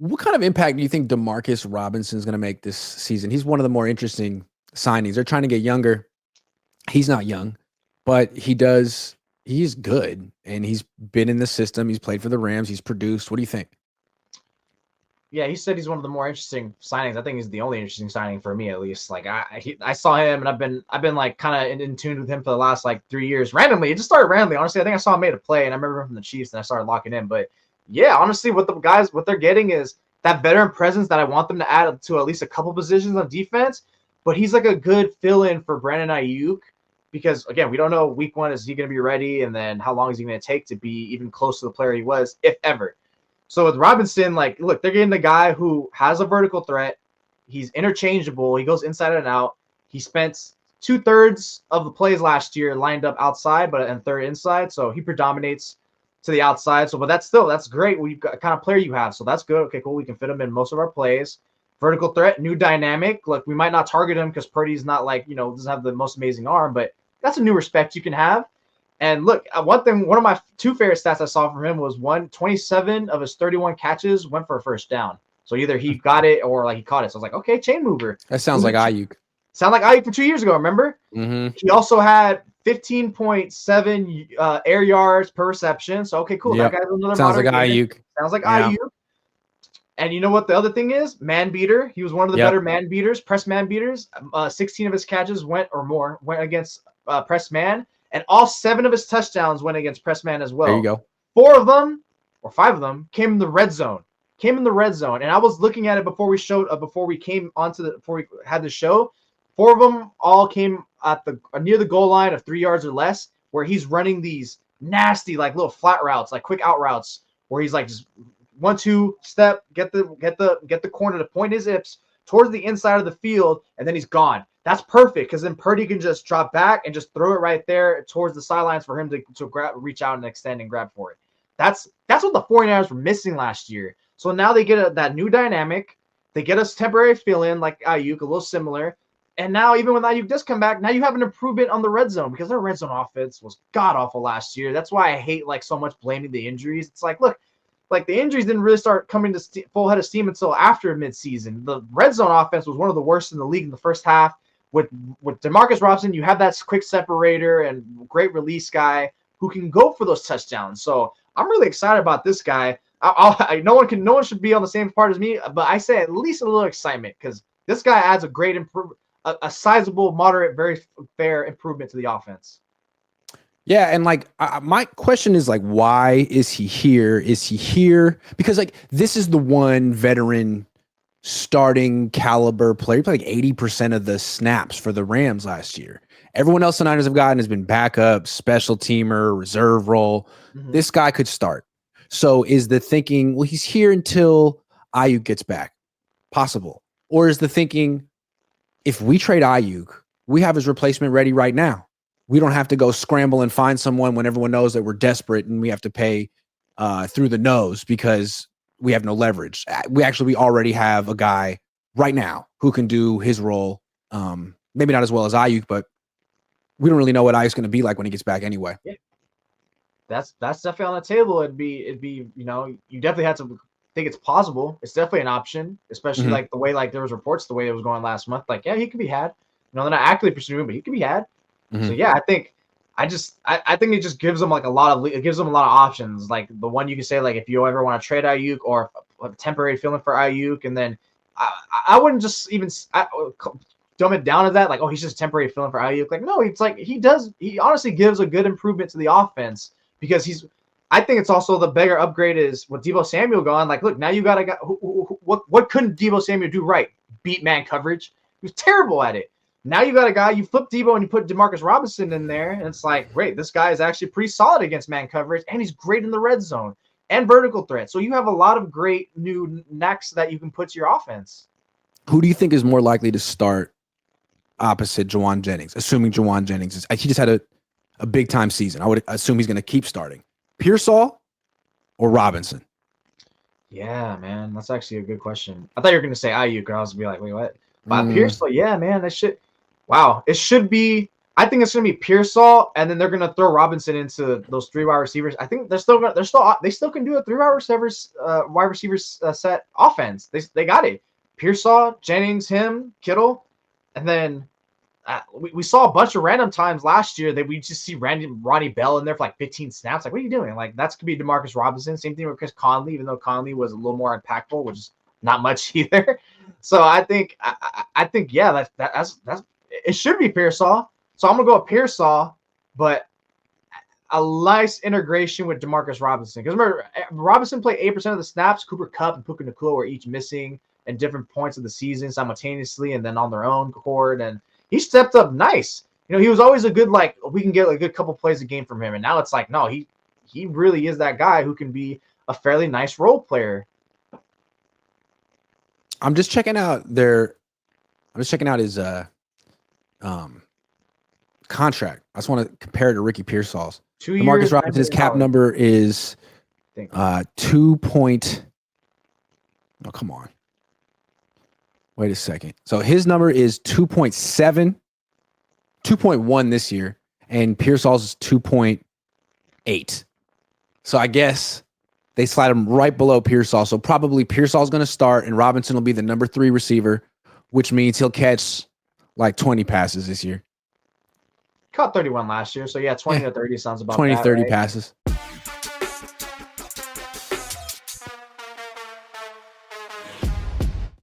What kind of impact do you think Demarcus Robinson is going to make this season? He's one of the more interesting signings. They're trying to get younger. He's not young, but he's good, and he's been in the system. He's played for the Rams. He's produced. What do you think? Yeah, he said he's one of the more interesting signings. I think he's the only interesting signing for me, at least. Like I saw him, and I've been like kind of in tune with him for the last like 3 years. Randomly, it just started randomly. Honestly, I think I saw him made a play, and I remember him from the Chiefs, and I started locking in. But yeah, honestly, what they're getting is that veteran presence that I want them to add to at least a couple positions on defense. But he's like a good fill-in for Brandon Aiyuk because again, we don't know week one, is he going to be ready, and then how long is he going to take to be even close to the player he was, if ever. So with Robinson, like, look, they're getting the guy who has a vertical threat. He's interchangeable. He goes inside and out. He spent 2/3 of the plays last year lined up outside, but and third inside. So he predominates to the outside. So, but that's great. We've got kind of player you have. So that's good. Okay, cool. We can fit him in most of our plays. Vertical threat, new dynamic. Look, we might not target him because Purdy's not like, doesn't have the most amazing arm, but that's a new respect you can have. And look, one of my two favorite stats I saw from him was 27 of his 31 catches went for a first down. So either he got it or like he caught it. So I was like, okay, chain mover. That sounds like Aiyuk. Sound like Aiyuk from 2 years ago, remember? Mm-hmm. He also had 15.7 air yards per reception. So okay, cool. Yep. That guy's another Sounds like Aiyuk. Sounds like Yeah. Aiyuk. And you know what the other thing is? Man beater. He was one of the better man beaters, press man beaters. 16 of his catches went against press man. And all 7 of his touchdowns went against press man as well. There you go. 4 of them, or 5 of them, came in the red zone. And I was looking at it before we had the show. 4 of them all came at the near the goal line of 3 yards or less, where he's running these nasty like little flat routes, like quick out routes, where he's like just 1-2 step, get the corner to point his hips towards the inside of the field, and then he's gone. That's perfect because then Purdy can just drop back and just throw it right there towards the sidelines for him to grab, reach out and extend and grab for it. That's what the 49ers were missing last year. So now they get that new dynamic. They get us temporary fill-in like Aiyuk, a little similar. And now even when Aiyuk does come back, now you have an improvement on the red zone because their red zone offense was god-awful last year. That's why I hate like so much blaming the injuries. It's like, look, like the injuries didn't really start coming to full head of steam until after midseason. The red zone offense was one of the worst in the league in the first half. With Demarcus Robinson, you have that quick separator and great release guy who can go for those touchdowns. So I'm really excited about this guy. No one should be on the same part as me, but I say at least a little excitement because this guy adds a sizable, moderate, very fair improvement to the offense. Yeah, and like my question is like, why is he here? Is he here because like this is the one veteran starting caliber player. He played like 80% of the snaps for the Rams last year. Everyone else the Niners have gotten has been backup, special teamer, reserve role. Mm-hmm. This guy could start. So is the thinking, well, he's here until Aiyuk gets back? Possible. Or is the thinking, if we trade Aiyuk, we have his replacement ready right now. We don't have to go scramble and find someone when everyone knows that we're desperate and we have to pay through the nose because we have no leverage. We already have a guy right now who can do his role. Maybe not as well as Aiyuk, but we don't really know what Aiyuk's going to be like when he gets back anyway. Yeah. That's definitely on the table. It'd be you definitely had to think it's possible. It's definitely an option, especially like the way like there was reports the way it was going last month. Like, yeah, he could be had. They're not actively pursuing him, but he could be had. So yeah, I think it just gives them like a lot of options. Like the one you can say like if you ever want to trade Aiyuk or a temporary fill-in for Aiyuk, and then I wouldn't just even dumb it down to that like, oh, he's just a temporary fill-in for Aiyuk. Like no, it's like he honestly gives a good improvement to the offense because I think it's also the bigger upgrade is with Deebo Samuel gone. Like look, now you got a guy what couldn't Deebo Samuel do right? Beat man coverage. He was terrible at it. Now you got a guy, you flip Deebo and you put Demarcus Robinson in there, and it's like, great, this guy is actually pretty solid against man coverage, and he's great in the red zone and vertical threat. So you have a lot of great new necks that you can put to your offense. Who do you think is more likely to start opposite Juwan Jennings, assuming Juwan Jennings he just had a big-time season? I would assume he's going to keep starting. Pearsall or Robinson? Yeah, man, that's actually a good question. I thought you were going to say Aiyuk, or I was going to be like, wait, what? But Pearsall, yeah, man, that shit. Wow, it should be. I think it's going to be Pearsall, and then they're going to throw Robinson into those 3 wide receivers. I think they still can do a 3 wide receivers set offense. They got it. Pearsall, Jennings, him, Kittle, and then we saw a bunch of random times last year that we just see Ronnie Bell in there for like 15 snaps. Like, what are you doing? Like, that's could be Demarcus Robinson. Same thing with Chris Conley, even though Conley was a little more impactful, which is not much either. So I think yeah, that's it should be Pearsall. So I'm gonna go with Pearsall, but a nice integration with Demarcus Robinson. Because remember, Robinson played 8% of the snaps. Cooper Kupp and Puka Nacua were each missing at different points of the season simultaneously and then on their own accord. And he stepped up nice. You know, he was always a good, like, we can get a good couple plays a game from him. And now it's like, no, he really is that guy who can be a fairly nice role player. I'm just checking out his contract. I just want to compare it to Ricky Pearsall's. 2 years. Demarcus Robinson's cap number is 2 point. Oh, come on. Wait a second. So his number is 2.7, 2.1 this year, and Pearsall's is 2.8. So I guess they slide him right below Pearsall. So probably Pearsall's going to start, and Robinson will be the number 3 receiver, which means he'll catch like 20 passes this year. Caught 31 last year, so yeah, 20 to 30 sounds about 20 that, 30 right? passes.